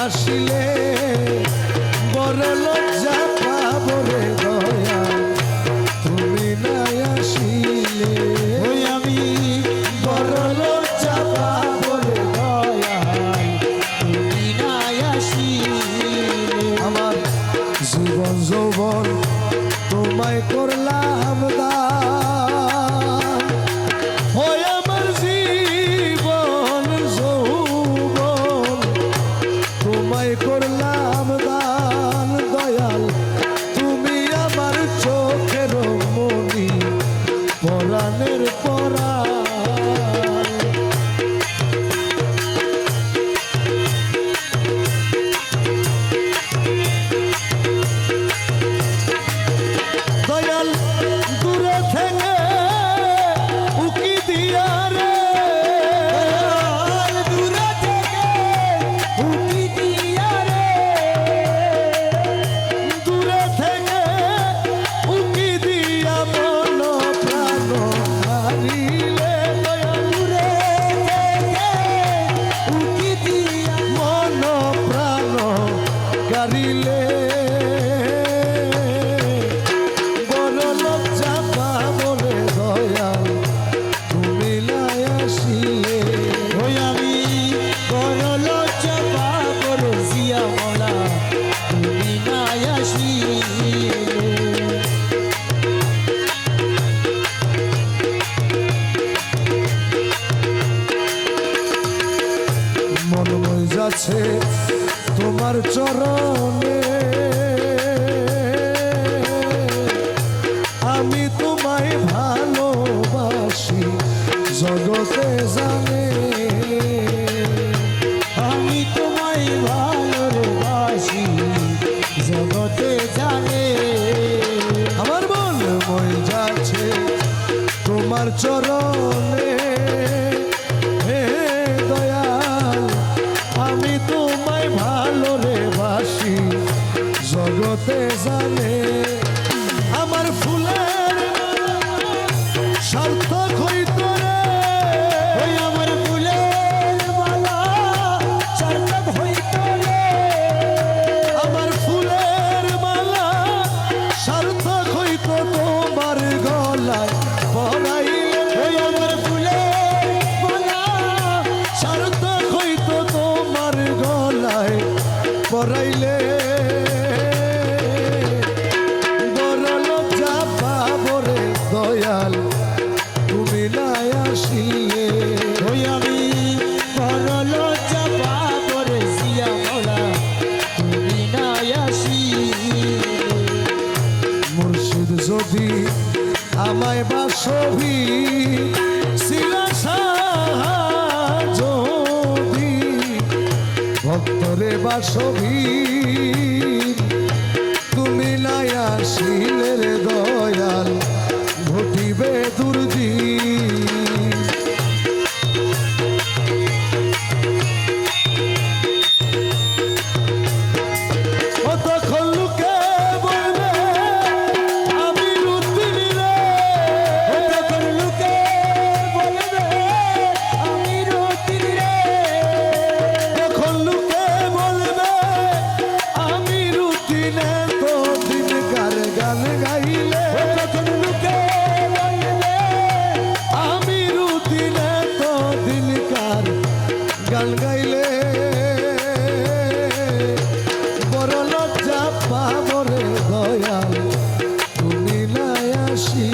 আসিলে বড় লজ্জা পাবো রে দয়া তুমি নাই আসিলে ওই আমি বড় লজ্জা পাবো রে দয়া তুমি নাই আসিলে আমার জীবন যৌবন তোমায় করলাম দান ওই আমার জীবন যৌবন তোমায় করলাম দান দয়াল তুমি আমার চোখের মনি পরাণের পরাণ দয়াল দূরে থেকে উকি দিয়া রে দূরে থেকে উকি দিয়া রে দূরে থেকে উকি দিয়া মন প্রাণ হারিলে দয়াল দূরে থেকে উকি দিয়া মন প্রাণ হারিলে মন মই যাচ্ছে তোমার চরণে আমি তোমায় ভালোবাসি জগতে জানে আমি তোমায় ভালোবাসি জগতে জানে আমার মন মই যাচ্ছে তোমার চরণে হে দয়াল আমি তোমায় ভালো রে বাসি জগতে জানে আমার ফুলের সার্থক হইতো রে ওই আমার ফুলের মালা সার্থক হইতো রে আমার ফুলের মালা সার্থক হইতো তোমার গলায় পরাইলে ওই আমার ফুলের মালা সার্থক হইতো তোমার গলায় পরাইলে বড় লজ্জা পাবো রে দয়াল তুমি নাই আসিলে ওই আমি বড় লজ্জা পাবো রে জিয়া মৌলা তুমি নাই আসিলে মুর্শিদ যদি আমায় বাসবি শিলা যদি ভক্তরে বাসবি তুমি নাই আসিলে রে দয়াল ঘটিবে দুর্দিন ও তখন লোকে বলবে আমি রুদ্দিন রে ও তখন লোকে বলবে আমি রুদ্দিন রে তখন লোকে বলবে আমি রুদ্দিন তো দিনকার গান গাইলে তখন লোকে বলবে আমি রুদ্দিন তো দিনকার গান গাইলে বড় লজ্জা পাবো রে দয়াল তুমি নাই আসি